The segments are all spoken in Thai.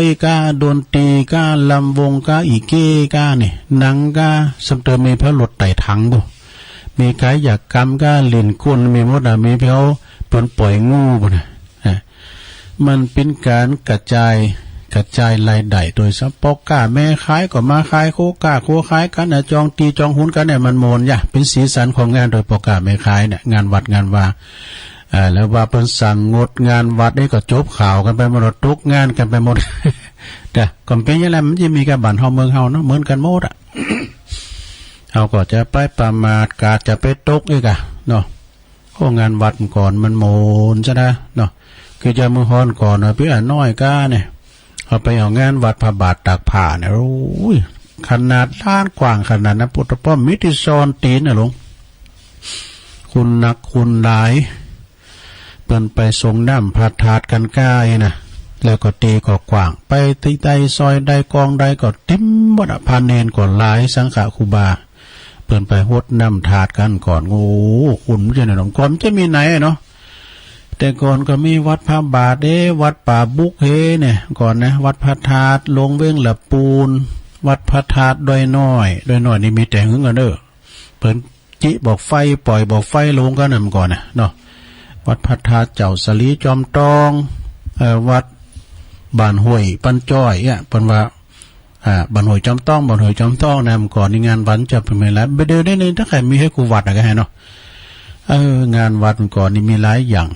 ยกาดนตรีกาลำวงกาอีเก้กาเนี่ยหนังกาสมเติมมีพระหลดไต่ถังบ่มีกายอยากกรรมกาเล่นก้นมีมดมีเพียวเปิ้นปล่อยงูบ่นะมันเป็นการกระจายรายได้โดยเฉพาะกาแม่ขายก็มาขายโคกาโคขายกันน่ะจองตีจองหุ้นกันเนี่ยมันโมนอย่าเป็นสีสันของงานโดยประกาศแม่ขายเนี่ยงานวัดงานว่าแล้วว่าเพิ่นสั่งงดงานวัดนี่ก็จบข่าวกันไปหมดตกงานกันไปหมดแต่ก็เป็นอย่างไรมันจะมีกับบ้านเฮาเมืองเฮาเนาะเหมือนกันหมดอ่ะ เฮาก็จะไปประมาทกาจะไปตกอีกอ่ะเนาะโอ้งานวัดก่อนมันโมนซะนะเนาะคือจะมือฮ้อนก่อนพี่น้อยก้าเนี่ยเอาไปเอางานวัดพระบาทตากผ้าเนี่ยโอ้ยขนาดล้านกว้างขนาดนั้นพุทธป้อมมิติซอนตีนน่ะหลวงคุณนักคุณหลายเปิ้นไปทรงน้ำพระธาตุกันก้ายนะแล้วก็ตีก็กว้างไปตีใดซอยใดกองใดก็เต็มหมดพาเนนก็หลายสังฆครูบาเปิ้นไปหดน้ำถาดกันก่อนโอ้คุณไม่ใช่หนองก่อนจะมีไหนเนาะแต่ก่อนก็มีวัดพระบาทวัดป่าบุกเฮเนี่ยก่อนนะวัดพระธาตุลงเว้งละปูนวัดพระธาตุดอยน้อยนี่มีแต่หึงกันเด้อเปิ้นจิบอกไฟปล่อยบอกไฟลงกันนั่นก่อนนะเนาะวัดพระธาตุเจ้าสลีจอมตองวัดบ้านห้วยปันจ้อยเปิ้นว่าบ้านห้วยจอมต้องบ้านห้วยจอมต้องนะก่อนนี่งานวันจะเป็นไงแล้วไปเดินได้ในถ้าใครมีให้กูวัดอะไรกันเนาะงานวัดก่อนนี่มีหลายอย่าง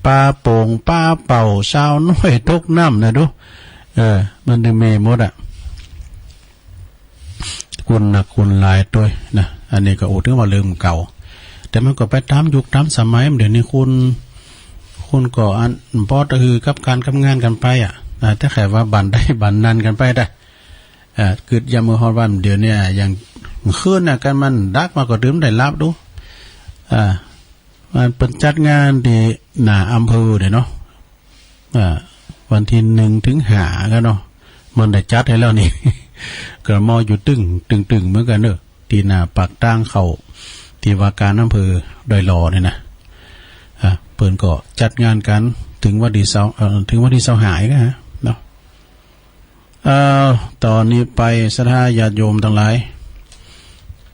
ปลาโป่งปลาเป่าชาวน้อยตกน้ำนะดูมันดึงเมย์หมดอ่ะคุณลายตัวนะอันนี้ก็โอ้ถึงว่าลืมเก่าแต่มันก็ไปตามยุคตามสมัยเดี๋ยวนี้คุณก็อันพอคือกับการทำงานกันไปอ่ะถ้าใครว่าบันได้บันนันกันไปได้เกิดยามมือฮอดวันเดี๋ยวนี้อย่างขึ้นน่ะกันมันดักมาก็ดื่มได้รับดูมันเป็นจัดงานที่หน้าอำเภอเนาะวันที่1 ถึง 5กันเนาะมันได้จัดให้แล้วนี่ ก็มออยู่ตึงเหมือนกันเด้อที่หน้าปากตั้งเข้าที่ว่าการอำเภอดอยหลอเนี่ยนะเพิ่นก็จัดงานกันถึงวันที่20หายนะฮะเนาะตอนนี้ไปศรัทธาญาติโยมทั้งหลาย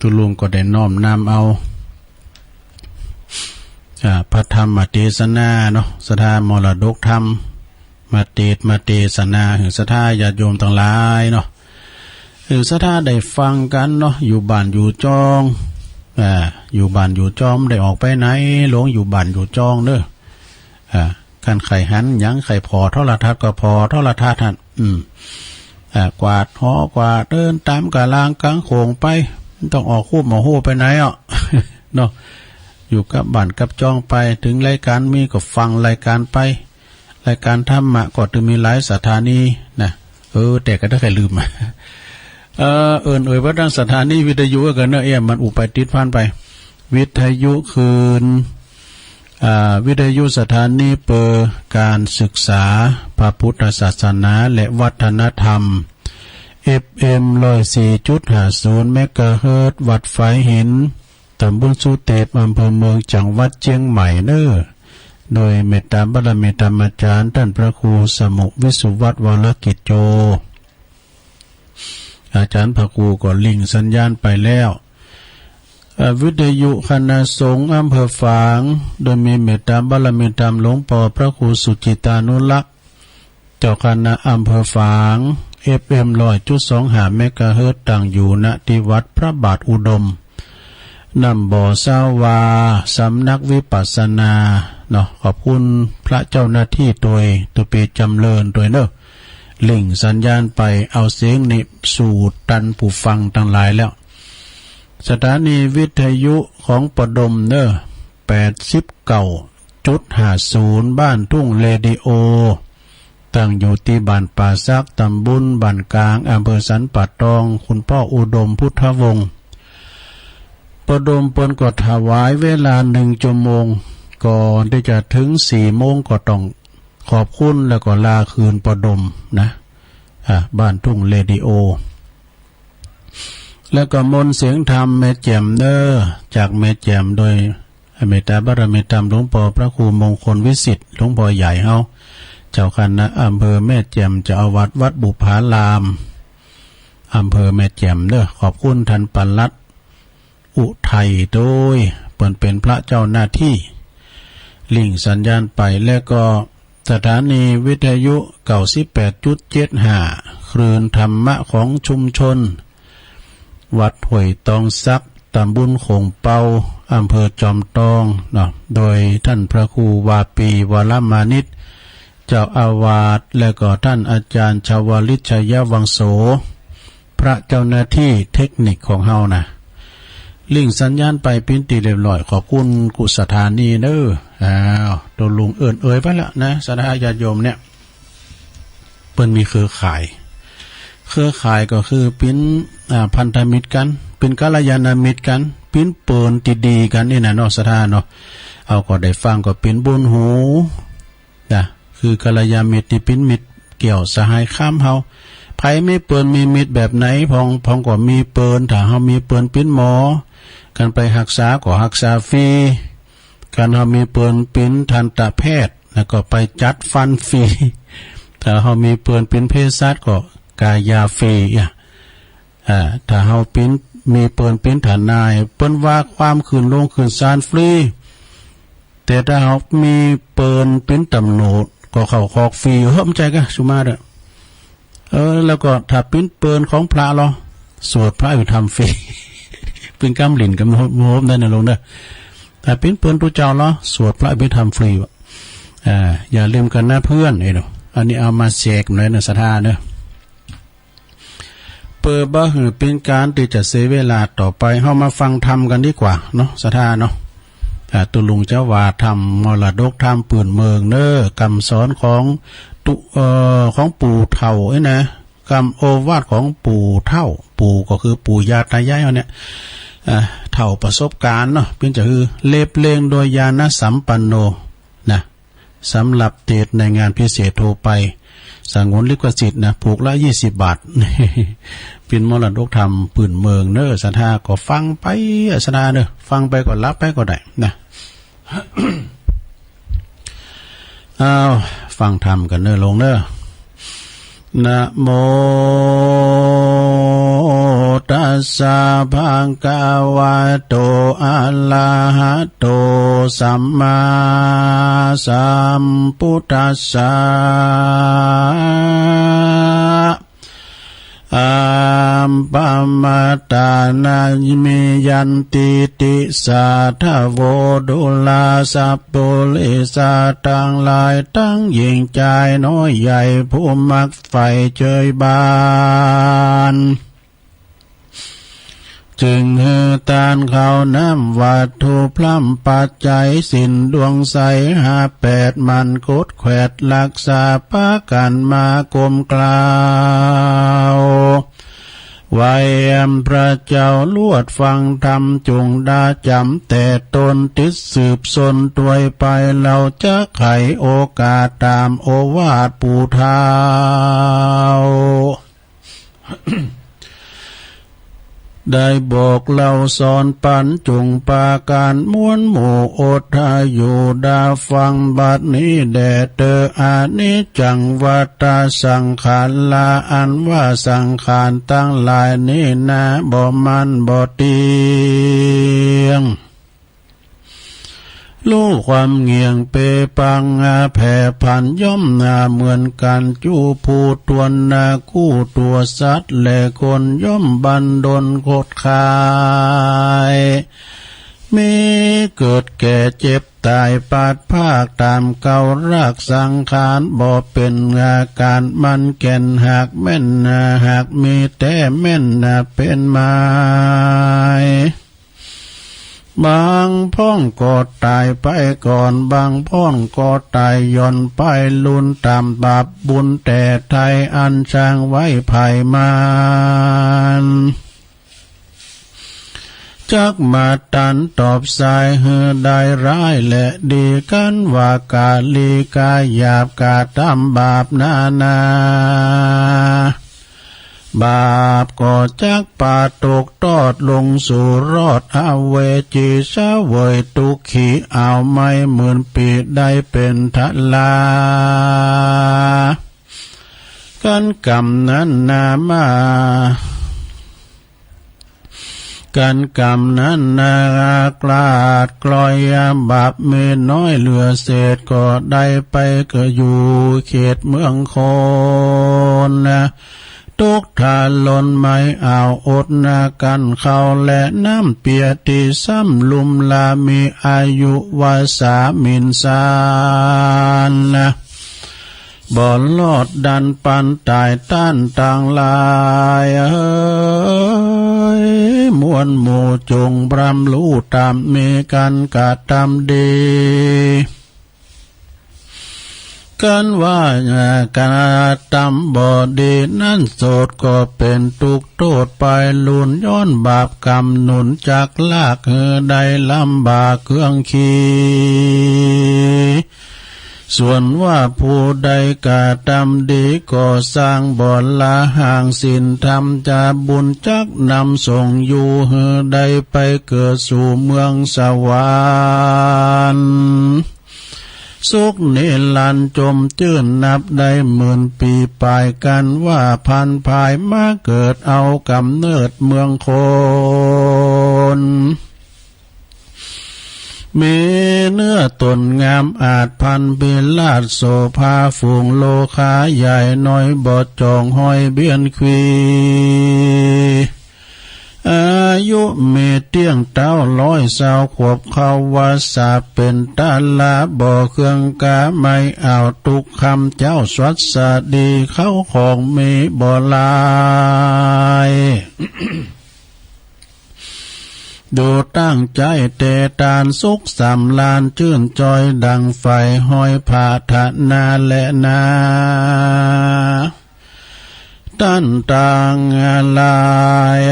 ตุลุงก็ได้น้อมนำเอาพระธรรมเทศนาเนาะศรัทธามรดกธรรมมาเทศนาถึงศรัทธาญาติโยมทั้งหลายเนาะถึงศรัทธาได้ฟังกันเนาะอยู่บ้านอยู่จองอยู่บ้านอยู่จอมได้ออกไปไหนหลงอยู่บ้านอยู่จองเด้อการไข่หันยังไข่พอเท่าละทัดก็พอเท่าละทัดท่านกวาดหอกวาดเดินตามกะลางกลางโขงไปต้องออกคู่หมอโหไปไหนอ่ะ เนาะอยู่กับบ้านกับจองไปถึงรายการมีก็ฟังรายการไปรายการธรรมะก็จะมีหลายสถานีนะแต่ก็ได้ใครลืมว่าดังสถานีวิทยุกันเนอะมันอุปติดพันไปวิทยุคืนวิทยุสถานีเปิดการศึกษาพระพุทธศาสนาและวัฒนธรรม FM 104.50 เมกะเฮิรตซ์วัดไฟหินตำบลสุเทพอำเภอเมืองจังหวัดเชียงใหม่เนอะโดยเมตตาบารมีธรรมอาจารย์ท่านพระครูสมุวิสุวัฒน์วรกิจโจอาจารย์พระครูก็ลิงสัญญาณไปแล้ววิทยุคณะสงฆ์อำเภอฝางโดยมีเมตตาบารมีธรรมหลวงพ่อพระครูสุจิตานุรักษ์เจ้าคณะอำเภอฝาง FM 100.25 เมกะเฮิรตซ์ตั้งอยู่ณที่วัดพระบาทอุดมนำบ่อสาวาสำนักวิปัสสนาเนาะขอบคุณพระเจ้าหน้าที่ตัวปีจำเริญตัวเนอะลิงสัญญาณไปเอาเสียงนี่สู่ตันผู้ฟังทั้งหลายแล้วสถานีวิทยุของปดมเนอะ89.50 บ้านทุ่งเรดิโอตั้งอยู่ที่บ้านป่าซักตำบลบ้านกลางอำเภอสันป่าตองคุณพ่ออุดมพุทธวงศ์ปดมเปิ้นก็ถวายเวลา1 ชั่วโมงก่อนที่จะถึง4 โมงก็ต้องขอบคุณแล้วก็ลาคืนปดมนะบ้านทุ่งเรดิโอแล้วก็มนต์เสียงธรรมแม่แจ่มเด้อจากแม่แจ่มโดยเมตตาบารมีธรรมหลวงพ่อพระครูมงคลวิสิทธิ์หลวงพ่อใหญ่เฮา เจ้าคณะอำเภอแม่แจ่มเจ้าอาวาสวัดบุพารามอำเภอแม่แจ่มเด้อขอบคุณท่านปลัดอุทัยโดยเปิ่นเป็นพระเจ้าหน้าที่ลิงสัญญาณไปแล้วก็สถานีวิทยุ 98.75 คลื่นธรรมะของชุมชนวัดห้วยตองซักตำบลโขงเปาอำเภอจอมทองเนาะโดยท่านพระครูวาปีวรมานิชเจ้าอาวาสและก็ท่านอาจารย์ชาวลิชยวังโสพระเจ้าหน้าที่เทคนิคของเฮานะลิงสัญญาณไปปิ้นตีเรียบร้อยขอบคุณกุศถานีเด้อตัวลุงเอ่ยไปแล้วนะศรัทธาญาติโยมเนี่ยเปิ้นมีเครือข่ายก็คือปิ้นพันธมิตรกันเป็นกัลยาณมิตรกันปิ้นเปินดีๆกันนี่นะเนาะศรัทธาเนาะเอาก็ได้ฟังก็เป็นบุญหูนะคือกัลยาณมิตรที่ปิ้นมิตรเกี่ยวสหายข้ามเฮาไผไม่เปินมีมิตรแบบไหนพองก็มีเปินถ้าเฮามีเปินปิ้นหมอกันไปรักษาก็รักษาฟรีการเฮามีเปินปิ้นทันตแพทย์แล้วก็ไปจัดฟันฟรีถ้าเฮามีเปินปิ้นเภสัชก็กายาฟรีถ้าเฮาปิ้นมีเปินปิ้นฐานนายเปิ้นว่าความคืนลงคืนซานฟรีแต่ถ้าเฮามีเปินปิ้นตำโหนดก็เข้าคอกฟรีเฮ้มใจกะสุมาเด้อแล้วก็ถ้าปิ้นเปินของพระเราสวดพระอยู่ทำฟรีเป็นกำหลินกำโหมได้นะลงเด้อแต่ปิ้นเปินตัวเจ้าเราสวดพระไปทำฟรีอย่าลืมกันนะเพื่อนเนาะอันนี้เอามาแจกหน่อยนะศรัทธาเด้อเปิดบ่หือเป็นการที่จะเสียเวลาต่อไปเฮามาฟังธรรมกันดีกว่าเนาะศรัทธาเนาะตุลุงเจ้าว่าธรรมมรดกธรรมปืนเมืองเด้อคำสอนของของปู่เฒ่านะคำโอวาทของปู่เฒ่าปู่ก็คือปู่ย่าตายายเฮาเนี่ยเฒ่าประสบการณ์เนาะเป็นจะคือเล็บเลงโดยญาณสัมปันโนนะสำหรับเทศในงานพิเศษโทรไปสงวนลิขสิทธิ์นะผูกละ20 บาทเป็นมรดกธรรมปืนเมืองเน้อศรัทธาก็ฟังไปศรัทธาเน้อฟังไปก็รับไปก็ได้นะ ฟังธรรมกันเน้อลงเน้อนะโมตัสสะภะคะวะโตอะระหะโตสัมมาสัมพุทธัสสะอัมปัมมาตานามิยันติติสาทะโวดุลาสัพปุลิสาตั้งหลายตั้งยิ่งใจน้อยใหญ่ผู้มักใฝ่เจยบานจึงฮือตานเขาน้ำวัตถุพลัมปัจจัยสินดวงใส58มันกดแขวดรักษาปากันมากลมกล่าวไว้พระเจ้าลวดฟังธรรมจงดาจำแต่ตนติดสืบสนตวยไปเราจะไขโอกาสตามโอวาทปู่เฒ่า ได้บอกเล่าสอนปันจงปาการม้วนหมู่อดทาอยู่ดาฟังบัดนี้แด่เตออานิจังวัฏสังขารลาอันว่าสังขารตั้งหลายนี้นะบ่มันบ่เตียงรู้ความเงียงเปปังแผ่พันย่อมเหมือนกันจูผูตวนคู่ตัวสัตว์และคนย่อมบันดลโคตรคายมีเกิดแก่เจ็บตายปาดภาคตามเก่ารากสังขารบ่เป็นอาการมันแก่นหากแม่นหากมีแต่แม่นเป็นไม้บางพ้องก็ตายไปก่อนบางพ้องก็ตายย่อนไปลุนตามบาปบุญแต่ไทยอันช่างไว้ภายมันจักมาตันตอบสายเฮือได้ร้ายและดีกันว่ากาลีกาหยาบกาทำบาปนา บาปก็จักปาตกตอดลงสู่รอดอาเวจีสาเวยตุขีเอาไม่หมื่นปีได้เป็นทะลากันกรรมนั้นนามการกรรมนั้นนากลาดกลอยบาปเมน้อยเหลือเศษก็ได้ไปก็อยู่เขตเมืองโคนทุกทานล้นไม้อ่าวอดนากันเขาและน้ำเปียติซ้ำลุมลามีอายุวาสามินสานบ่ลอดดันปันตายต้านต่างลายมวลหมู่จงบรำรู้ตามมีกันกะตามดีกันว่าการตำบ่ดีนั่นโสดก็เป็นทุกโทษไปลุนย้อนบาปกรรมหนุนจากลากได้ลำบากเครื่องขีส่วนว่าผู้ใดกะทำดีก็สร้างบ่อละห่างศีลธรรมจะบุญจักนำส่งอยู่ได้ไปเกิดสู่เมืองสวรรค์สุขนิรันดร์จมจื่นนับได้หมื่นปีปลายกันว่าพันภายมาเกิดเอากำเนิดเมืองโคนมีเนื้อตนงามอาจพันบิลาศโสภาฝูงโลคาใหญ่น้อยบอดจองห้อยเบียนควีอายุเมเตียงเต้า120 ขวบเขาวาสาเป็นตาลาบ่อเครื่องกาไม่เอาตุกคำเจ้าสวัสดีเข้าของมีบ่ลายดูตั้งใจเตตานสุขสำลานชื่นจอยดังไฟห้อยผาธนาและนาตั้นต่างลาย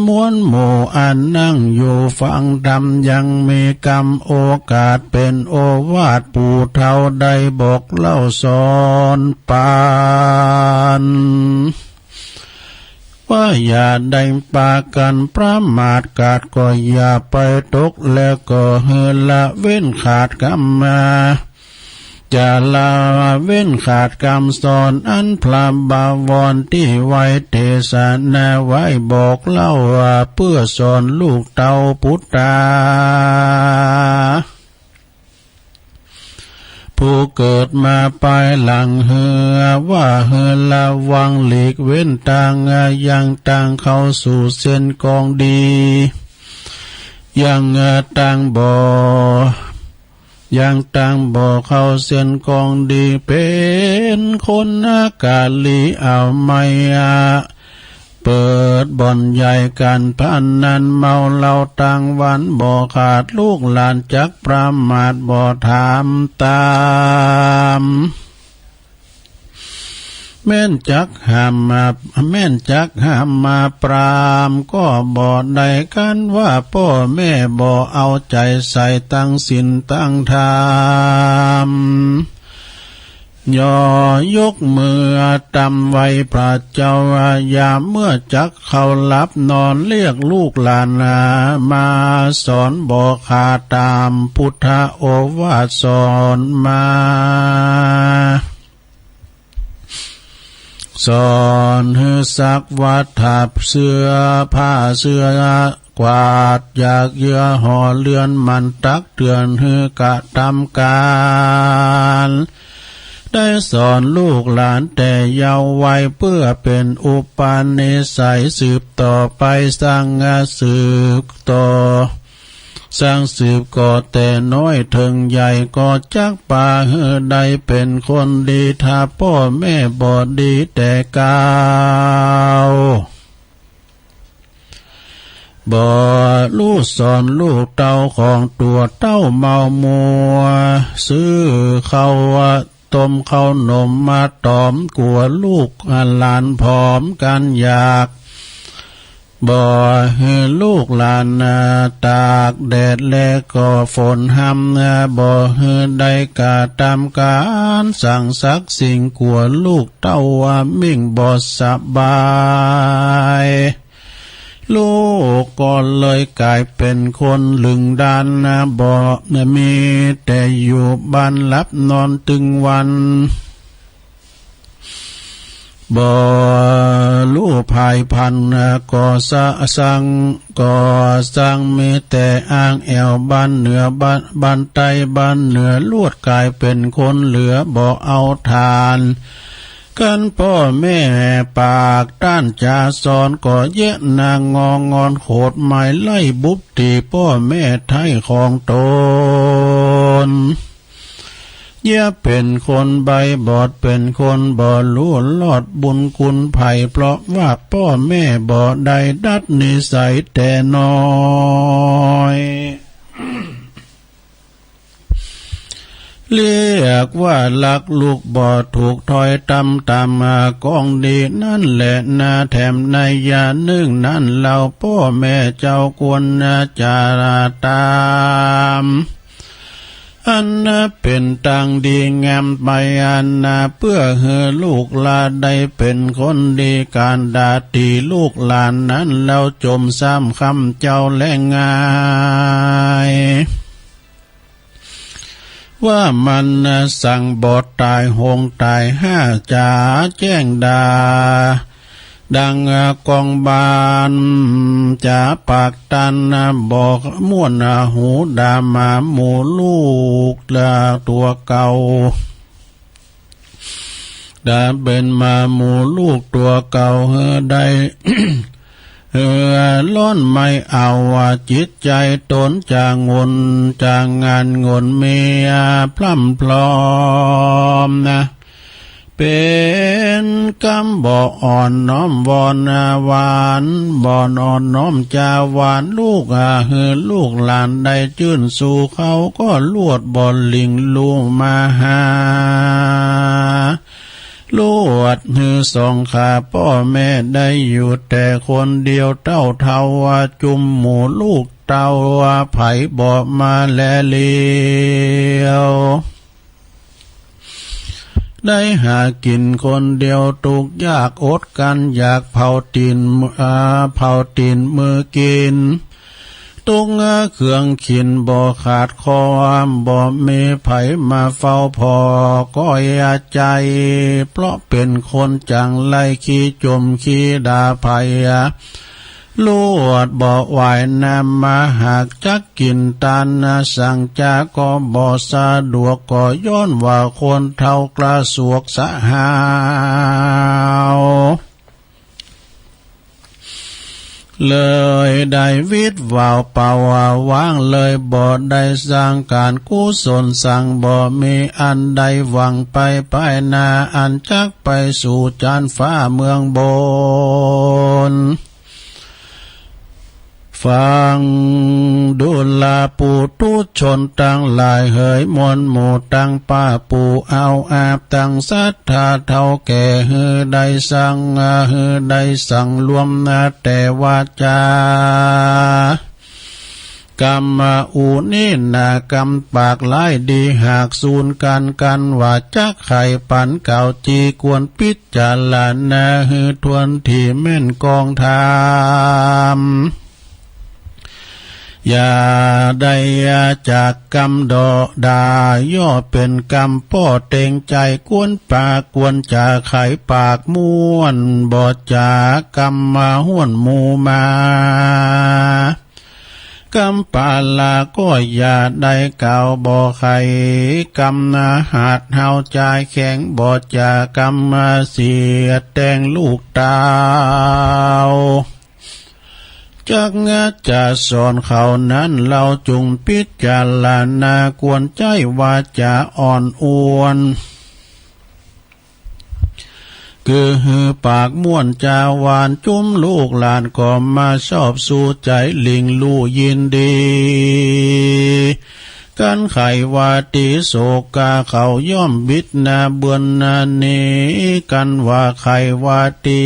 ม้วนหมู่อันนั่งอยู่ฟังธรรมยังมีกรรมโอกาสเป็นโอวาทปู่เฒ่าใดบอกเล่าสอนปานว่าอย่าได้ปากันประมาทกาดก็อย่าไปตกแล้วก็เฮือละเว้นขาดกรรมมาจะลาเว้นขาดกรรมสอนอันพระบาวรที่ไว้เทศนาไว้บอกเล่าว่าเพื่อสอนลูกเต้าพุทธาผู้เกิดมาภายหลังเหือว่าเหือละวังหลีกเว้นต่างยังต่างเข้าสู่เส้นกองดียังต่างบ่เข้าเส้นกองดีเป็นคนกาลีเอาไม่เปิดบ่อนใหญ่กันพนันเมาเหล้าตั้งวันบ่ขาดลูกหลานจักประมาทบ่ถามตามแม่นจักห้ามมาปรามก็บ่ได้กันว่าพ่อแม่บ่เอาใจใส่ตั้งศีลตั้งธรรมย่อยกมือตำไว้พระเจ้ายามเมื่อจักเขาหลับนอนเรียกลูกหลานมาสอนบอกขาตามพุทธโอวาทสอนมาสอนให้สักวัดถับเสื้อผ้าเสื้อกวาดอยากเยื่อห่อเลื่อนมันตักเตือนให้กะทำการได้สอนลูกหลานแต่เยาว์วัยเพื่อเป็นอุปนิสัยสืบต่อไปสร้างสืบต่อสร้างสืบก็แต่น้อยถึงใหญ่ก็จักป่าใดเป็นคนดีถ้าพ่อแม่บ่ดีแต่กาวบ่ลูกสอนลูกเต้าของตัวเต้าเมามัวซื้อเขาต้มข้าวนมมาตอมกลัวลูกหลานผอมกันอยาก บ่ให้ลูกหลานตากแดดและก็ฝนห้ำบ่ให้ได้กาตามการสั่งสักสิ่งกลัวลูกเต้าว่ามิ่งบ่สบายลูกก็เลยกลายเป็นคนลึงดานบ่มีแต่อยู่บ้านหลับนอนตึงวันบ่รู้ภายพันก็สั่งมีแต่อ้างแอวบ้านเหนือบ้านใต้บ้านเหนือลวดกลายเป็นคนเหลือบ่เอาทานกันพ่อแม่ปากด้านจาสอนก็เยะนางงอนโขดไม้ไล่บุบตีพ่อแม่ไทยของตนเย่าเป็นคนใบบอดเป็นคนบ่รู้ลอดบุญคุณไผ่เพราะว่าพ่อแม่บ่ได้ดัดนิสัยแต่น้อยเรียกว่าลักลูกบ่ถูกถอยตำกองดีนั่นแหละนาแถมในยานึ่งนั่นเราพ่อแม่เจ้าควรจาราตามอันเป็นตังดีงามไปอันเพื่อให้ลูกหลานได้เป็นคนดีการดาตีลูกหลานนั้นเราจมซ้ำคำเจ้าและง่ายว่ามันสั่งบอดตายหงตายห้าจ่าแจ้งดาดังกองบานจ่าปากตันบอกม่วนหูดามาหมูลูกตัวเก่าดาเป็นมาหมูลูกตัวเก่าได้ ล้อนไม่เอาว่าจิตใจตนจางงจางงานงนเมียพล่ำพลอมเป็นกำบ่อ่อนน้อมวอนหวานบ่อนอ่อนน้อมจาหวานลูกลูกหลานได้จื่นสู่เขาก็ลวดบ่ลิงลูมาหาลวดสองขาพ่อแม่ได้อยู่แต่คนเดียวเต้าเท่าว่าจุมหมูลูกเต้าว่าไผ่บอกมาแลเลียวได้หากินคนเดียวตุกยากอดกันอยากเผาตีนมือกินตุงเครื่องขินบ่ขาดคอบ่มีไผมาเฝ้าพอก็ยาใจเพราะเป็นคนจังไล่ขี้จมขี้ด่าไผลวดบ่ไหวนำมาหากจักกินตานสั่งจาก็บ่สะดวกก็ย้อนว่าคนเท่ากระสวกสะหาวเลยได้วิตว่าวเป่าวางเลยบ่ได้สร้างการกุศลสั่งบ่มีอันใดหวังไปหน้าอันจักไปสู่จานฟ้าเมืองบนฟังดูลาปูตุชนตั้งหลายเหยมนหมู่ตั้งป้าปูเอาอาบตั้งศรัทธาเท่าแก่ได้สั่งรวมแต่วาจากรรมอุนินากรรมปากไล่ดีหากสูนกันว่าจักไข่ปันเก่าจีกวนพิจารณาทวนที่แม่นกองทามอย่าได้จากกรรมดอดาย่อเป็นกรรมป้อเต็งใจกวนปากกวนจะไขปากม้วนบอดจากกรรมมาห้วนหมูมากรรมปาลาก็อย่าได้เก่าบ่ไข่กรรมหาดเฮาใจแข็งบอดจากรรมเสียแตงลูกดาวจักจะสอนเขานั้นเราจุงพิจารณากวนใจว่าจะอ่อนอวนคือปากม่วนจาหวานจุ้มลูกหลานก็มาชอบสู่ใจลิงลู่ยินดี กันไขวาติโศกาเขาย่อมบิดนาเบือนนาเนกันว่าไขวาติ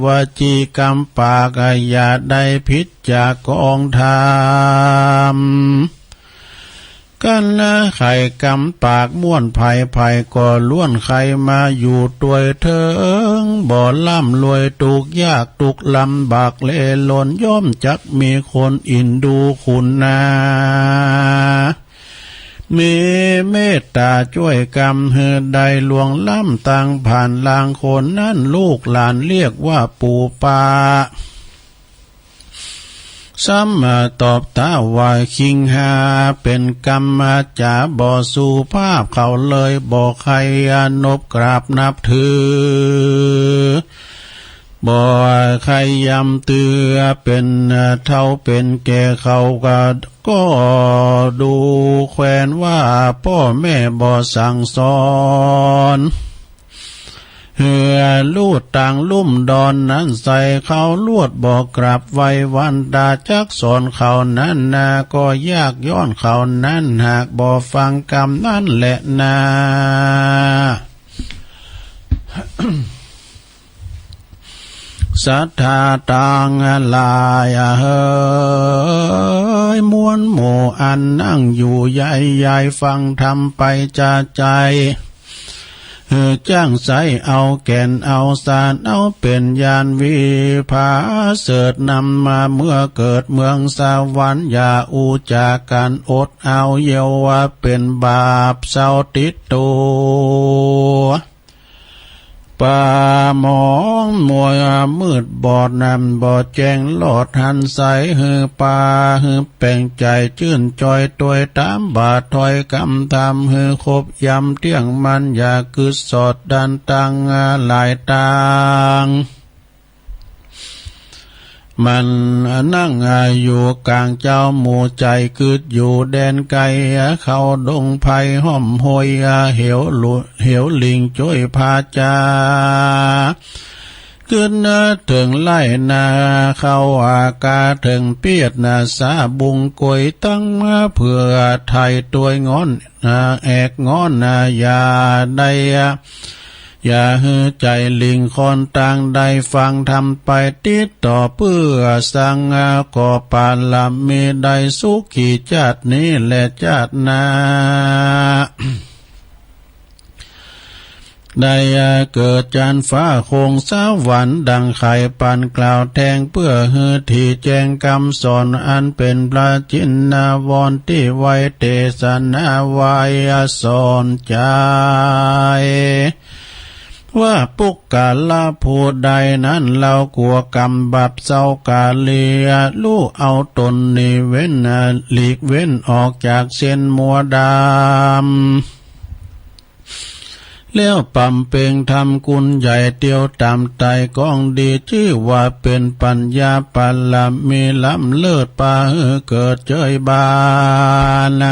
วาจีกรรมปากอย่าได้พิษจากกองธรรมกันนะไข่กำปากม้วนไผ่ไผ่ก่อล้วนไข่มาอยู่ตัวเถิงบ่อล่ำรวยตุกยากตุกลำบากเล่หล่นย่อมจักมีคนอินดูคุณนามีเมตตาช่วยกรรมเฮือใดลวงล้ำต่างผ่านลางคนนั้นลูกหลานเรียกว่าปู่ปาซ้ำมาตอบตาว่าคิงหาเป็นกรรมมาจาบ่สุภาพเขาเลยบ่ใครนบกราบนับถือบ่ใครยำเตือเป็นเท่าเป็นแก่เขาก็ดูแควนว่าพ่อแม่บ่สั่งสอนเหือลูดต่างลุ่มดอนนั้นใส่เขาลวดบอกกราบไว้วันดาจักสอนเขานั้นนาก็ยากย้อนเขานั้นหากบ่ฟังกรรมนั่นแหละนาศรัทธาต่างลายเฮ้ยมวลหมู่อันนั่งอยู่ใหญ่ๆฟังธรรมไปจากใจจ้างใสเอาแก่นเอาสารเอาเป็นญาณวิภาเสดนำมาเมื่อเกิดเมืองสวรรค์อย่าอูจากการอดเอาเยาว่าเป็นบาปเศร้าติดตัวป่าหมองมัวมืดบอดนำบอดแจ้งหลอดหันใสหือป่าหือแป่งใจชื่นจอยตัวตามบาทถอยกำทำหือคบยำเที่ยงมันอย่าคือสอดดันตังหลายตังมันนั่งอยู่กลางเจ้าหมู่ใจคืดอยู่แดนไกลเขาดงไผ่ห้อมหอยเหวลิงจ้อยพาจาขึ้นถึงไล่นาเข้าอากาถึงเปียดนาสาบุงกวยตั้งมาเพื่อไทยตัวงอนแอกงอนอย่าได้อย่าหือใจลิงคนต่างใดฟังทำไปติดต่อเพื่อสังก่อปาลามีได้สุขีชาตินี้และชาติหน้า ได้เกิดจันฟ้าคงสวรรค์ดังไข่ปันกล่าวแทงเพื่อฮือที่แจงคำสอนอันเป็นพระจินนาวรที่ไว้เทศนาวายสอนใจว่าปุกกาลผู้ใดนั้นเรากลัวกรรมบาปเศร้ากาเลียลูกเอาตนนี้เว้นหลีกเว้นออกจากเส้นมัวดำแล้วปั่มเป่งทำกุญใหญ่เตียวตามไตก้องดีชื่อว่าเป็นปัญญาปัลลมีล้ำเลิศป่าเกิดเจยบาน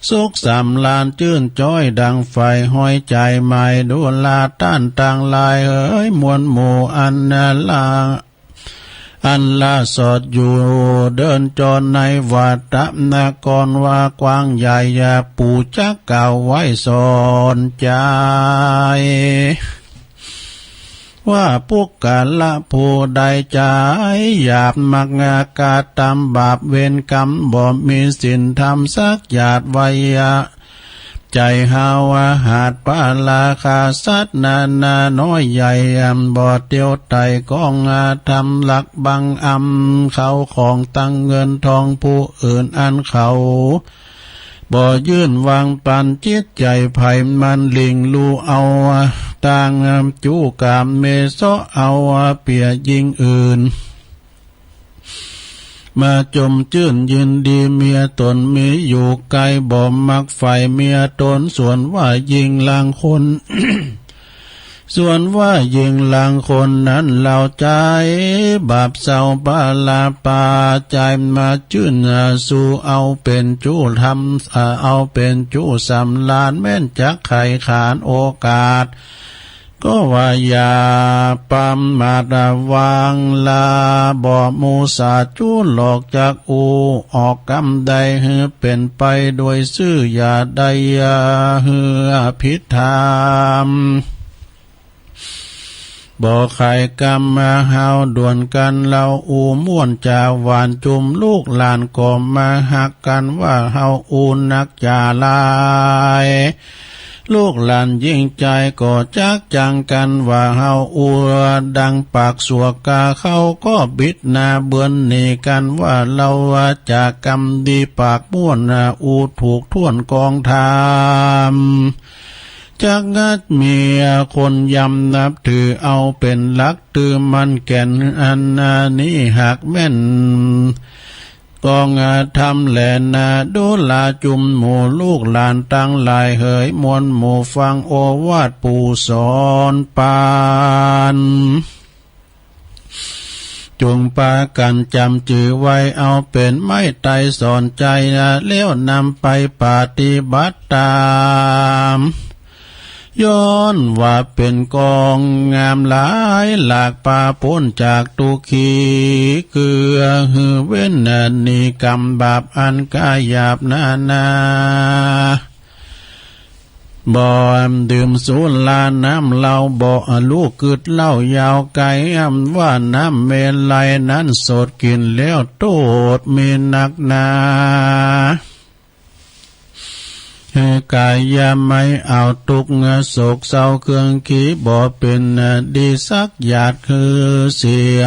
สุขสำลานจื่นจ้อยดังไฟห้อยใจไม่ดูลาต้านต่างลายมวลหมู่อันลาสอดอยู่เดินจรในวัดนกรว่ากว้างใหญ่ปู่จักเก่าไว้สอนใจว่าปุกกาละผู้ใดใจหยาบมักกาตามบาปเวรกรรมบ่มีศีลธรรมสักหยาดไวยใจหาวหาดปาลาคาสัตนาน้อยใหญ่บ่เตียวไตกองทำหลักบังเขาของตั้งเงินทองผู้อื่นอันเขาบ่ยื่นวางปันจิตใจไผ่มันลิงลูเอาต่างจูกามเมโซเอาเปียยิงอื่นมาจมจื่นยินดีเมียตนมีอยู่ไกลบ่มักไฟเมียตนส่วนว่ายิงลางคน ส่วนว่ายิงลางคนนั้นเราใจบาปเศร้าปาลาปาใจมาจื่นสู่เอาเป็นจู้ทำเอาเป็นจู้สำลานแม่นจักไขขานโอกาส ก็ว่าอย่าปัมมาดวางลาบ่มูสาจูหลอกจากอูออกกำใดเฮือเป็นไปโดยซื่ออย่าใดเฮือพิธามบ่ไข่กำมาเฮาด่วนกันเราอูม่วนจาหวานจุมลูกหลานก็มาหักกันว่าเฮาอูนักจาลายลูกหลานยิ่งใจก็จักจังกันว่าเฮาอูดังปากสัวกาเขาก็บิดหน้าเบือนหนีกันว่าเราจากกรรมดีปากม่วนอูถูกท่วนกองทามจากงัดเมียคนยำนับถือเอาเป็นหลักตือมันแก่นอันนี้หากแม่นกองทำแหลนาดูลาจุมหมู่ลูกหลานตั้งหลายเหยมวลหมู่ฟังโอวาทปู่สอนปานจงปากันจำจือไว้เอาเป็นไม้ไตสอนใจเลี้ยวนำไปปฏิบัติตามย้อนว่าเป็นกองงามหลายหลากป่าพ้นจากตุขีคือหือเว้นนิกรรมบาปอันกายหยาบนาบ่ดื่มสุราน้ำเหล้าบ่ลูกกึดเหล้ายาวไกลว่าน้ำเมลัยนั้นสดกินแล้วโทษมีนักหนากายยาไม่เอาตุกโศกเศร้าเครื่องขี้บ่เป็นดีสักหยาดคือเสีย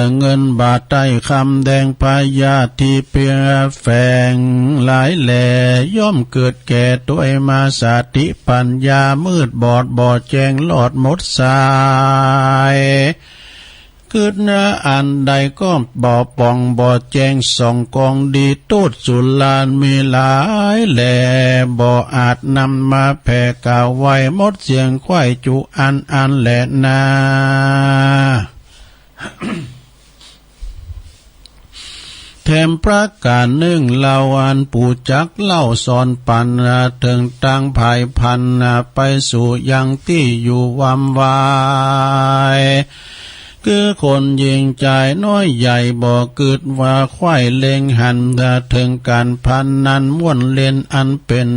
งเงินบาทใต้คำแดงพายาที่เปียแฝงหลายแหล่ย่อมเกิดแก่ตัวมาสติปัญญามืดบอดบ่แจ้งหลอดหมดสายเกิดอันใดก็บ่ป่องบ่แจ้งส่องกองดีตูดสุลานมีหลายแหล่บ่อาจนำมาแผ่กล่าวไว้หมดเสียงควายจุอันแหละนาแถมประการหนึ่งเล่าอันปู่จักเล่าสอนปันถึงตั้งภายพันไปสู่ยังที่อยู่วำวายคือคนยิงใจน้อยใหญ่บ่กึดว่าควายเล็งหันถึงการพันนั้นม่วนเล่นอันเป็น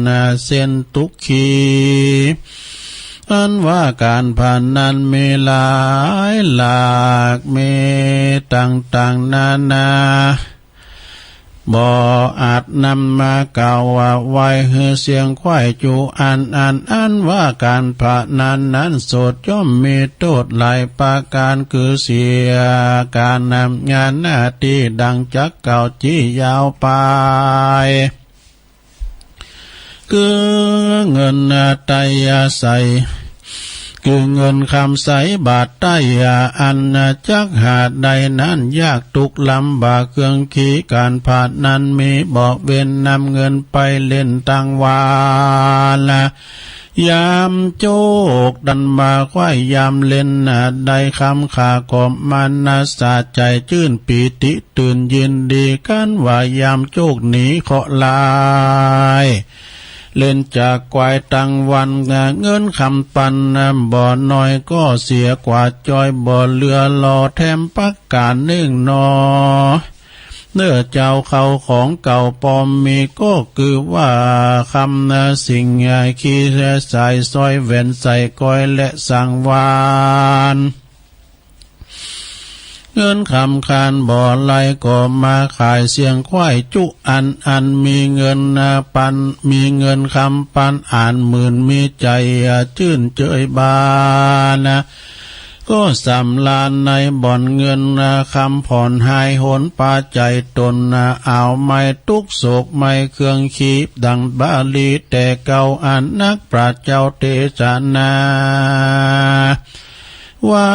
เส้นตุกขีอันว่าการผ่านนั้นมีหลายหลากมีต่างนานาบ่อาจนำมากล่าวว่าไว้ให้เสียงควายจูอันว่าการผ่านนั้นโสดย่อมมีโทษหลายประการคือเสียการนำงานหน้าที่ดังจักเก่าจี้ยาวไปคือเงินไตยาใสคือเงินคำใสบาทใต้อันจักหาดใดนั้นยากตุกลำบากเครื่องขีการผ่านนั้นมีบอกเว้นนำเงินไปเล่นตังวาละยามโจกดันมาควายยามเล่นใดคำขากอบมันสาใจชื่นปีติตื่นยินดีกันว่ายามโจกหนีเคาะลายเล่นจากควายตังวันเงินคำปันบ่อน้อยก็เสียกว่าจอยบ่อเรือรอแถมปักการนึ่งนอเนื้อเจ้าเขาของเก่าปอมมีก็คือว่าคำสิ่งขี้ใส่ซอยเว้นใส่ก้อยและสังวานเงินคำคานบ่อไหลก็มาขายเสียงควายจุอันมีเงินปันมีเงินคำปันอ่านหมื่นมีใจชื่นเจยบานก็สำลานในบ่อนเงินคำผ่อนหายหนปาใจตนเอาไม่ทุกโศกไม่เครื่องขีบดังบาลีแต่เก่าอันนักปราชญ์เจ้าเทศนาว่า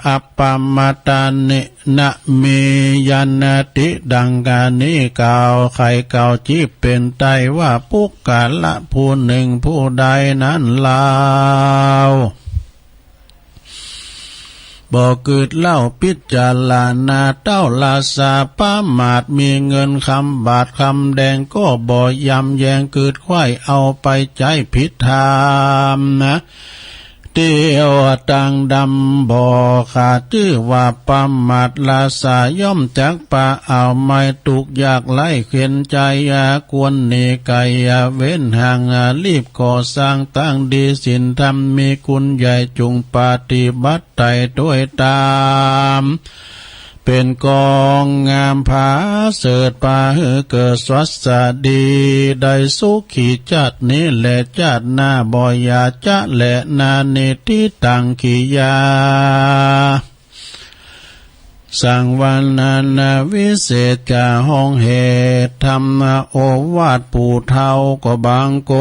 อัปปมาตานินะเมยันติดังกานิกล่าวใครเก่าจีเป็นไตว่าปุกกาละผู้หนึ่งผู้ใดนั้นลาวบ่เกิดเล่าพิจารณาเต้าลาสาป้ามาดมีเงินคำบาทคำแดงก็บ่ยำแยงเกิดควายเอาไปใจผิดทามนะ เตียวตังดำบ่อขาดชื่อว่าประมาทลาสาย่อมจักป่าเอาไม่ตุกอยากไล่เขียนใจกวนเนกายเว้นห่างรีบก่อสร้างตั้งดีศีลธรรมมีคุณใหญ่จุงปฏิบัติไต่ด้วยตามเป็นกองงามผาเสดป่าเกิดสวัสดีได้สุขีจัดนี้แหละจัดหน้าบ่อยาจะแหละนาเนติตังขียาสังวันนาวิเศษกาห้องเหตุธรรมโอวาทปู่เท่าก็บางกร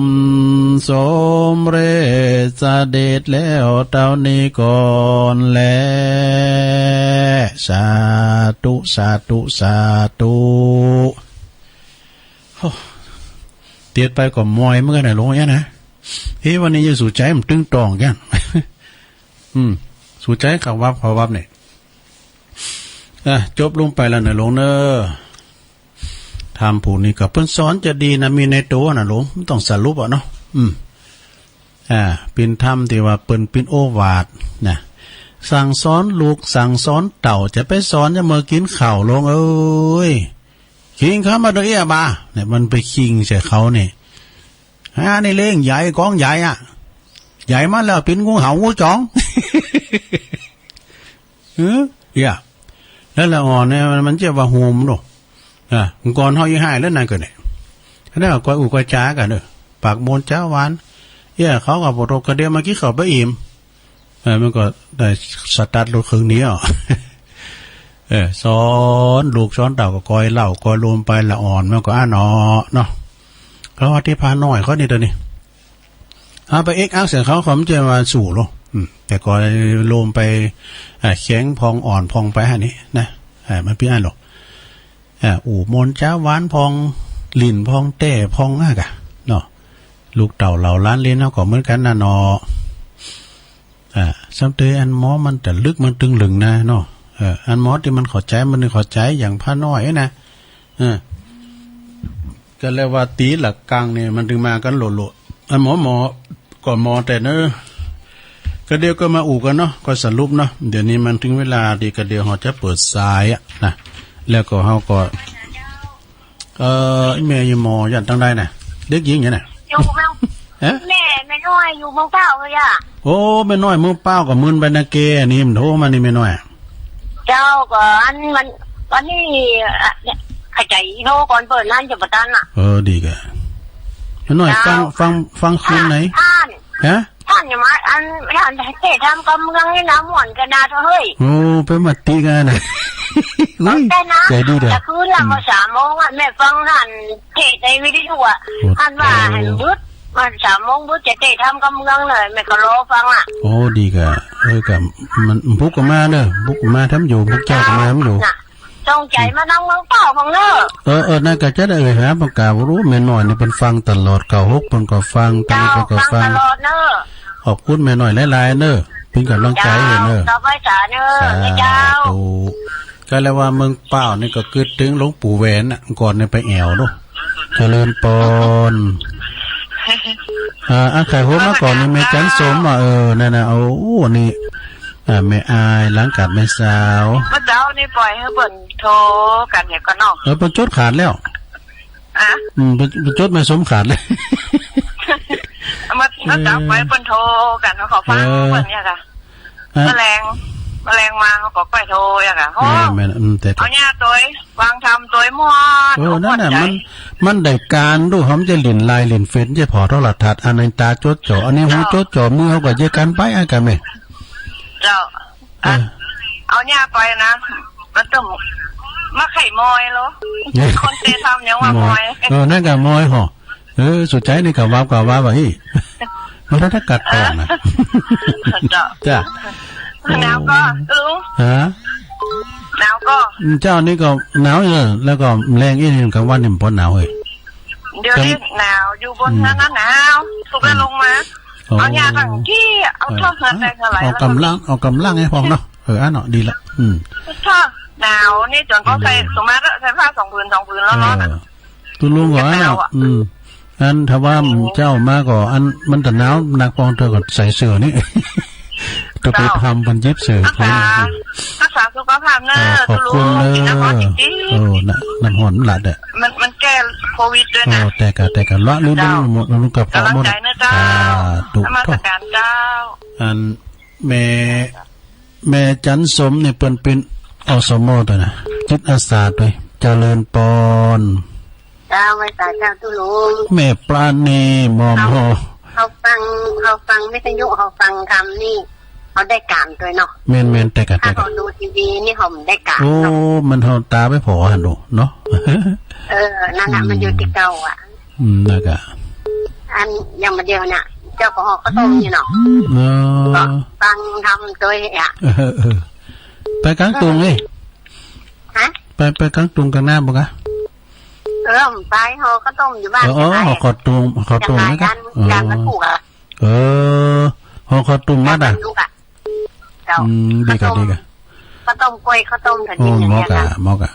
มสมเรศเดชแล้วเท่านี้ก่อนแลสาธุสาธุสาธุเตียดไปก็มอยเมื่อไหร่ลงอย่างนะวันนี้จะสู่ใจมันตึงตองกันสู่ใจกับวับพอวับเนี่ยจบลงไปแล้วนะหลวงเนอทำผู้นี้กับเพิ่นสอนจะดีนะมีในตัวนะหลวงต้องสรุปอ่ะเนาะเป็นธรรมที่ว่าเปิ้นเป็นโอวาทนะสั่งสอนลูกสั่งสอนเต่าจะไปสอนจะเมื่อกินข้าวลงเอ้ยคิงเขามาด้วยบ่าเนี่ยมันไปคิงใส่เขาเนี่ยนี่เล่งใหญ่กองใหญ่อ่ะใหญ่มาแล้วเป็นงูเห่างูจ้องแล้วละอ่อนเนี่ยมันจะว่าโฮมหรอกก่อนเขายี่ห้าแล้วนั่นก็เนี่ยแล้วก็อุกจ้ากันเนอะปากโมนเจ้าหวานเขากับปตกกระเดียมากี้เขาไปอิ่มมันก็ได้สตาร์ทรถเครื่องนี้สอนลูกสอนเต่าก็คอยเล่าคอยรวมไปละอ่อนมันก็เนาะเขาว่าที่พาน้อยเขานี่ตัวนี้เอาไปเอ็กอักเสียเขาเขาจะมาสู่หรอกแต่ก็รวมไปแข็งพองอ่อนพองไปฮะนี่นะมันพี่อ่านหรอกมนจ้าหวานพองลิ่นพองเต้พองมากอะเนาะลูกเต่าเหล่าล้านเลี้ยนเขาก็เหมือนกันนะเนาะซัมเตอันหมอมันแต่ลึกมันตึงหลึงนะเนาะอันหมอที่มันเข้าใจมันเข้าใจอย่างผ้าน้อยนะก็เรียกว่าตีหลักกลางเนี่ยมันถึงมากันโหลอันหมอก่อนหมอแต่เนอะก็เดี๋ยวก็มาอู่กันเนาะก็สรุปเนาะเดี๋ยวนี้มันถึงเวลาดีก็เดี๋ยวเขาจะเปิดสายนะแล้วก็เขาก็แม่ยมอยันตั้งได้น่ะเด็กหญิงอย่างน่ะอยู่เมืองแม่น้อยอยู่เมืองเป้าเลยอ่ะโอ้แม่น้อยเมืองเป้ากับมึนไปนะเกนี่มันโทรมานี่แม่น้อยเจ้าก่อนมันวันนี้ไอ้ใจโทรก่อนเปิดร้านจะประตันอ่ะดีกะแม่น้อยฟังคืนไหนฮะท่านอย่ามาอันเตะทำกำลังให้น้ำหวานกันนาเฮ้ยโอ้ไปมาตีกันนะใจดีเด้อแต่คืนละมา3 โมงแม่ฟังท่านเทศในวิทยุอ่ะท่านว่าให้ยุดมา3 โมงยุดจะเตะทำกำลังเลยแม่ก็รอฟังอ่ะโอ้ดีกะกับมันพุกมาเด้อพุกมาทำอยู่พุกเจ้าก็มาทำอยู่จงใจมานั่งเมืองเปล่าฟังเนอะน่าจะได้ฮะประกาศรู้แม่น้อยนี่เป็นฟังตลอดเก่าฮกเพิ่นก็ฟังตลอดก็ฟังตลอดเนอะขอบคุณแม่น้อยหลายๆเนอะเป็นกำลังใจให้เนอะต่อไปสาเนอะเจ้าก็แล้วว่าเมืองเป้านี่ก็คือถึงหลวงปู่แหวนก่อนเนี่ยไปแอวเนาะเจริญปอนไข่โฮมมาก่อนนี่แม่จันสมนั่นน่ะนี่แม่อายหลังกัดแม่สาวเมื่อเช้านี่ปล่อยให้เปิ่นโทรกันเนี่ยก็นอกเปิ่นจดขาดแล้วเปิ่นจดไม่สมขาดเลยเมื่อเช้าปล่อยเปิ่นโทรกันเขาขอฟังเปิ่นเนี่ยค่ะแมลงมาเขาก็ไปโทรอย่างอ่ะเอาเนี่ยตัววางทำตัวม้วนนั่นน่ะมันได้การดูเขาจะเล่นไลน์เล่นเฟซจะพอโทรทัศน์อันนี้ตาจดจ่ออันนี้หูจดจ่อมือเขาก็เยอะกันไปอ่ะกันไหมเจ้าเอาเนี่ยไปนะมันต้องมาไข่มอยเหรอคนเตะทำยังว่ามอยนั่นกับมอยเหรอสุดใจนี่กับว่าว่าเฮ้ยมันถ้ากัดแตกนะจ้าหนาวก็ลุงหนาวก็เจ้านี่ก็หนาวแล้วก็แรงอีกกับวันนี่มันหนาวเฮ้ยเดี๋ยวนี้หนาวอยู่บนนั้นหนาวสุกลงมาเอายาตั้งที่เอาท่อเงินได้เท่าไหร่เอากำลังให้พองเนาะเนาะดีละท่อหนาวนี่จนก็ใส่สมัยใส่ผ้า2 ผืนแล้วเนาะตุลุงก่อนเนาะ อันถ้าว่าเจ้ามาก็อันมันแต่หนาวนักปองเธอก็ใส่เสื้อนี่ จะไปทำบนยิบเสือเขารักษาสุขภาพเนอะขอบคุณเนอะโอ้น้ำหอนหลัดอ่ะมันแก้โควิดด้วยนะแต่กะละรู้หมดรู้กับหมดถูกต้องเจ้าอันแม่จันสมเนี่ยเป็นอสมตัวนะจิตอาสาด้วยเจริญปอนเจ้าไม่ตายเจ้าตุลุงแม่ปราณีมอมโฮเขาฟังไม่ทยุเขาฟังคำนี่เขาได้การด้วยเนาะเมนแต่กะถ้าเขาดูทีวีนี่เขาได้การโอ้มันเขาตาไม่พอหันดูเนาะนั่นแหละมันอยู่ที่เก่าอ่ะนั่นกะอันอย่างมาเดียวเนี่ยเจ้าของเขาต้มอยู่เนาะฟังทำตัวอ่ะไปกลางตุงเลยฮะไปกลางตุงกลางหน้าบ่กะไปเขาก็ต้มอยู่บ้านเขาขอตุงไหมกันการมันผูกอ่ะเขาขอตุงมัดอ่ะดีกะข้าวต้มกล้วยข้าวต้มถั่วดินอย่างเงี้ยมอกะ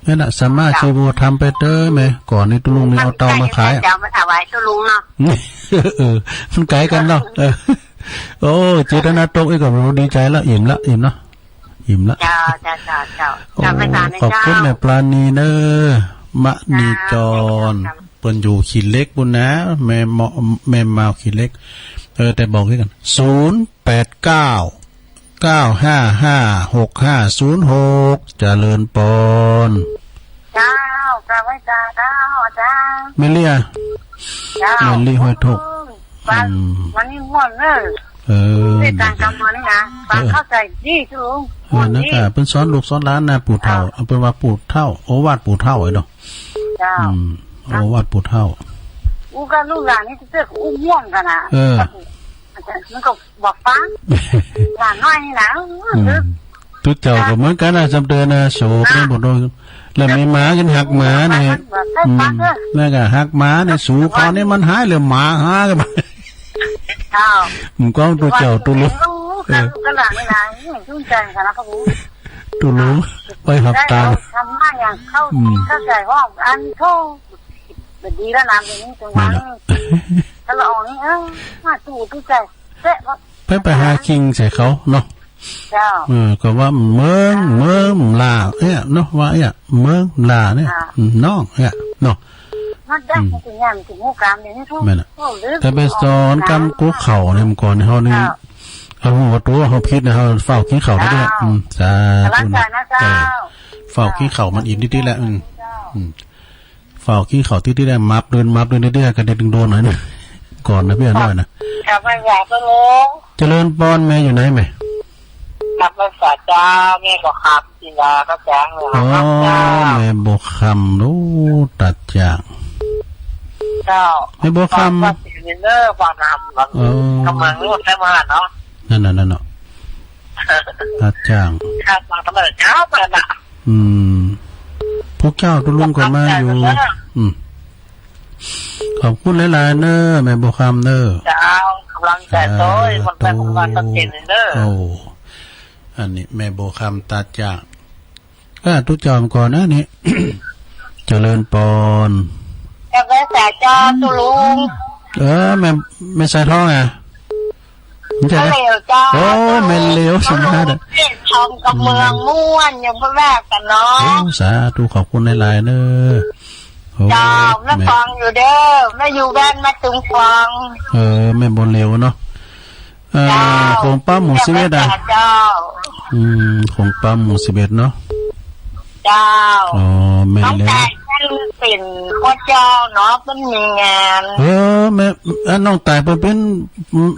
นั่นแหละสามารถช่วยบัวทำไปเต้ไหมก่อนนี้ตุลุงนี่เอาตอมาขายจะมาถวายตุลุงเนาะมันไกลกันเนาะโอ้เจตนาตกอีกก็ดีใจละอิ่มละเนาะอิ่มละเจ้าขอบคุณแม่ปราณีเนอมะนีจรเปิ้นอยู่ขีดเล็กบุญนะแม่มาขีดเล็กแต่บอกให้กัน0899556506เจริญปอนเจ้าไว้จ้าเมเลียเมลี่ห้อยทกวันนี้ม่วนในการกำมันนี่นะฟังเข้าใจดีจุงนักเพิ่นสอนลูกสอนหลานนะปู่เฒ่าเอาเป็นว่าปู่เฒ่าโอวาทปู่เฒ่าไอ้ดอกโอวาทปู่เฒ่าก็ลูกหลานนี่จะม่วนกันนะมันก็บอกฟังหลานน้อยนี่นะทุกเจ้าก็เหมือนกันนะจำเตือนนะโศกเรื่องบ่โดนแล้วมีหมากันหักหมาเนี่ยแล้วก็หักหมาเนี่ยสูคอนี่มันหายเลยหมาหากันมึงก็ตัวเจ้าตัวลูกก็หลานนี่นะไม่ชุ่มใจกันนะครับผมตัวลูกไปหับตาทำมาอย่างเข้าใจว่าอันโทษแบบดีแล้วน้ำอย่างนี้จังหวะถ้าเราเอานี่มาสู้ตู้ใจไปหาคิงใส่เขาเนาะก็ว่าเมืองลาเนี่ยเนาะว่าเนี่ยเมืองลาเนี่ยน้องเนี่ยเนาะไม่นะแต่ไปสอนกำกุเข่าเนี่ยมันก่อนเขานี่เขาหัวตัวเขาพิษนะเขาเฝ้าขี้เข่าได้ด้วยสาธุนะเฝ้าขี้เข่ามันอิ่มนิดๆแหละเฝ้าขี้เข่าที่ได้มับเดินนิดๆกันเด็กโดนหน่อยนะก่อนนะพี่น้อยนะครับไม่อยากจะลงเจริญปอนแม่อยู่ไหนแม่นักภาษาจ้าแม่บอกคำจินดาก็แจ้งเลยครับแม่บอกคำรู้ตัดจากเจ้าแม่บอกคำว่าสิ่งนี้เนอฟังนำแบบกำลังรู้ใช่ไหมเนาะนั่นเนาะตัดจากครับฟังตำรวจเช้าไปน่ะพวกเจ้าตุลุงก็มาอยู่ขอบคุณหลายๆเนอแม่บอกคำเนอจะเอากำลังใจโต้ยมันเป็นวันตัดสินเนอโอ้อันนี้แม่โบคำตัดจากทุกจอมก่อนนะนี่เจริญปอนแม่สายจอตุลุงแม่สายท้องอ่ะไม่ใช่ไหมโอ้แม่เลี้ยวสมภาษณ์ชมกับเมืองม่วนอย่างพระแม่กันเนาะสาธุขอบคุณหลายๆเนอจ้าแม่ฟังอยู่เด้อแม่อยู่บ้านแม่ตึงฟังแม่บนเลี้ยวเนาะของป้าหมูสิเวดอ่ะของป้าหมูสิเวดเนาะเจ้าแม่เลยเป็นข้อเจ้าเนาะเป็นมีงานแม่น้องตายเป็น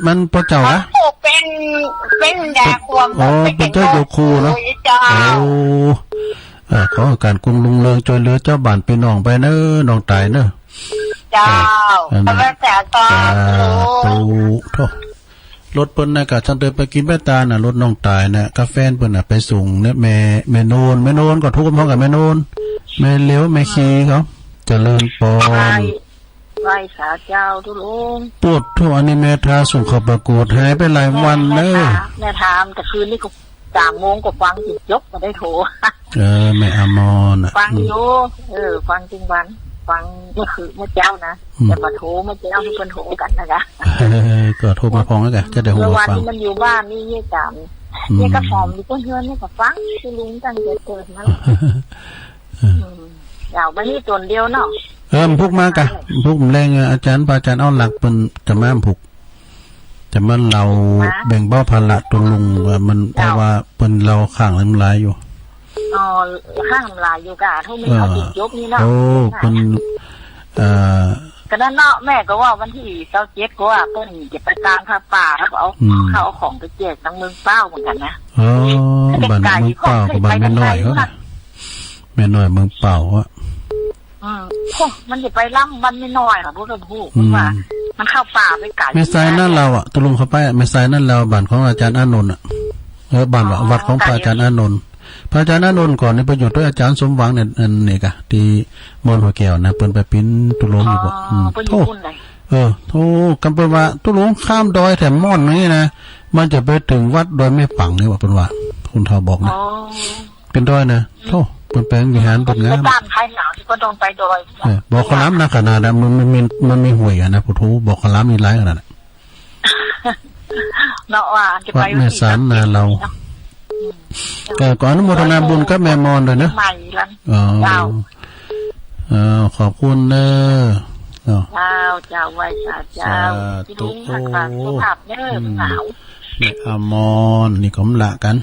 มันพ่อเจ้าอะเป็นยาความเป็นเจ้าโยคูเนาะขอการกุมลุงเรืองจอยเหลือเจ้าบ้านไปน้องไปเนอน้องตายเนอเจ้าพระแสตาตูโธ่รถเปิ้นน่ะกะฉันเดินไปกินแม่ตาน่ะรถน้องตายน่ะกาแฟเปิ้นน่ะไปส่งเนี่ยแม่โนนก็ทุกข์พร้อมกับแม่โนนแม่เลี้ยวแม่ขี้เขาเจริญปอนไหว้สาเจ้าทุลุงปวดทั่วนี่แม่ทาส่งเข้าประกวดหายไปหลายวันเด้อแม่ถามแต่คืนนี้ก็3 โมงก็ฟังจิตยกมาได้โทรแม่อมรฟังอยู่ฟังจริงวัน ฟังเมื่อคืนเมื่อเจ้านะจะมาโทรเมื่อเจ้าที่เป็นโทรกันนะคะ ก็โทรมาพองแล้วกันจะได้หัว วัน ฟัง ที่มันอยู่บ้านนี่ยี่จามนี่ก็หอมอยู่ต้นเฮือนนี่ก็ฟังที่ลุงตั้งแต่เกิดมาอยากไปนี่ตัวเดียวเนาะพวกมากะพวกแรงอาจารย์เอาหลักเป็นจะมาผูกจะมาเราแบ่งเบาภาระตัวลุงว่ามันเพราะว่าเป็นเราข้างน้ำลายอยู่อ๋อข้างน้ำลายอยู่กะทุกมันเอาติดยกนี่เนาะโอ้เป็นก็นั่นเนาะแม่ก็ว่าวันที่27ก็ว่าเพิ่นจะไปตามข้าป่าแล้วเอาข้าวของไปแจกทางเมืองเป้าเหมือนกันนะอ๋อบ้านเมืองเป้ากับบ้านแม่น้อยเขาแม่น้อยเมืองเป้าอ่ะมันจะไปล่ำมันไม่น้อยค่ะพวกเราพูดว่ามันเข้าป่าไปไก่แม่สายนั่นเราอ่ะตกลงเข้าไปแม่สายนั่นเราบ้านของอาจารย์อานนท์อ่ะบ้านวัดของพระอาจารย์อานนท์พระอาจารย์อานนท์ก่อนในประโยชน์ด้วยอาจารย์สมหวังเนี่ยนี่กะที่มณฑลหัวแก้วนะเปิ้นไปปิ้นตุลงอยู่บ่โธ่โธ่กำเปิ้นว่าตุลงข้ามดอยแถมม่อนนี่นะมันจะไปถึงวัดดอยแม่ปังนี่ว่าเปิ้นว่าคุณเฒ่าบอกนะเป็นดอยนะโธ่เปิ้นแปลงวิหารเปิ้นงามบ้านภายหนาวที่ก็ต้องไปดอยบอกขลามนะขนาดนั้นมันมีห้วยอ่ะนะพุทโธบอกขลามนี่หลายขนาดนั้นเนาะว่าจะไปแม่สารนาเราก่อนอนุโมทนาบุญกับแม่มอนเลยนะขอบคุณเด้อเจ้าไว้เจ้าที่ลุงทักษะสุภาพเด้อหนาวแม่อมอนนี่ก็มละกัน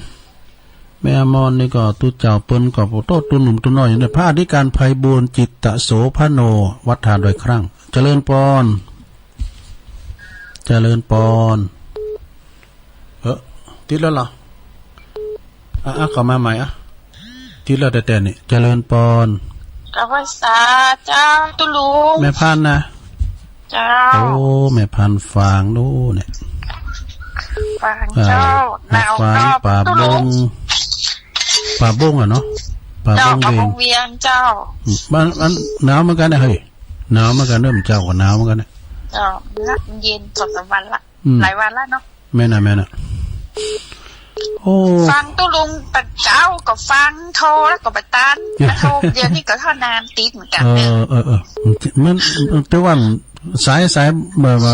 แม่อมอนนี่ก็ตุเจ้าเปิ้นก็โตตุหนุ่มตุน้อยในพระอธิการไพบูลย์จิตตโสภโนวัดทานโดยครั้งเจริญปอนติดแล้วเหรอเข้ามาใหม่ติดแล้วแต่นี่เจริญปอนกะว่าสาเจ้าตุลุงแม่พันนะเจ้าโอ้แม่พันฟางดูเนี่ยฟางเจ้าหนาวป่าบงอ่ะเนาะป่าบงเวียงเจ้ามันหนาวเหมือนกันนะเฮ้ยหนาวเหมือนกันเริ่มเจ้าก็หนาวเหมือนกันนะเจ้าเย็น2-3 วันละหลายวันละเนาะแม่น่ะโอ้ฟังตุลุงปัจเจ้าก็ฟังโทรแล้วก็ไปตันโทรเดี๋ยวนี้ก็เท่านานติดเหมือนกันมันแต่ว่าสายแบบ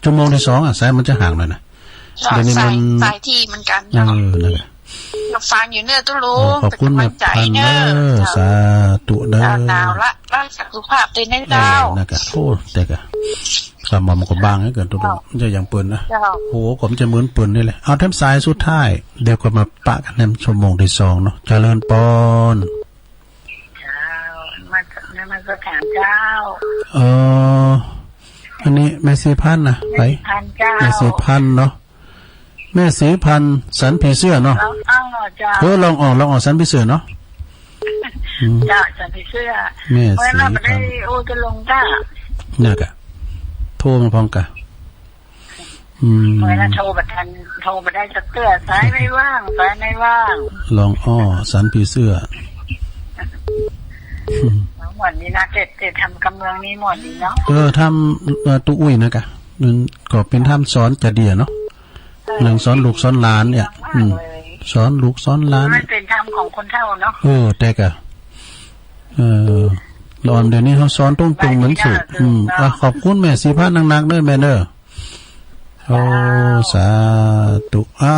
ชั่วโมงที่2สายมันจะห่างหน่อยนะเดี๋ยวนี้มันสายที่เหมือนกันนั่นแหละก็ฟังอยู่เนี่ยตุลุงขอบคุณแม่พันเด้อสาธุเด้อหนาวละรักษาสุขภาพตัวในดาวนะครับโอ้แต่ก็สมองมันก็บางให้เกิดตัวจะอย่างปืนนะโหผมจะเหมือนปืนนี่เลยเอาแถมสายสุดท้ายเดี๋ยวก็มาปะกันในชั่วโมงที่2เนาะเจริญปอนเจ้ามันก็ถามเจ้าอันนี้แม่สีพันนะไปแม่สีพันเนาะแม่สีพันสันผีเสื้อเนาะลองออกสันผีเสื้อเนาะจ้าสันผีเสื้อแม่สีพันจะลงจ้าเนี่ยกะโทรมาพร้อมกันเวลาโทรบัดทันโทรมาได้สักเตื้อสายไม่ว่างลองสันผีเสื้อหมดนี้นะเจ็ดทำกำเมืองนี้หมดนี้เนาะทำตู้อุ้ยนะกะนั่นก็เป็นทำสอนจะเดียเนาะหนึ่งสอนลูกสอนหลานเนี่ยสอนลูกสอนหลานมันเป็นธรรมของคนเฒ่าเนาะแต่กะหลอนเดี๋ยวนี้เขาสอนตรงๆเหมือนสุดขอบคุณแม่สีผ้านักๆเด้อแม่เด้อโอ้สาธุเอา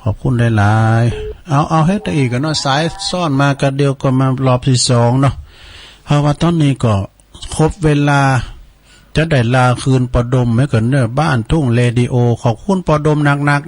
ขอบคุณหลายๆเอาให้ตะอีกกันเนาะสายซ่อนมากันเดียวก็มารอบที่2เนาะเพราะว่าตอนนี้ก็ครบเวลาจะได้ลาคืนปอดมให้กันเด้อบ้านทุ่งเรดิโอขอบคุณปอดมนักๆ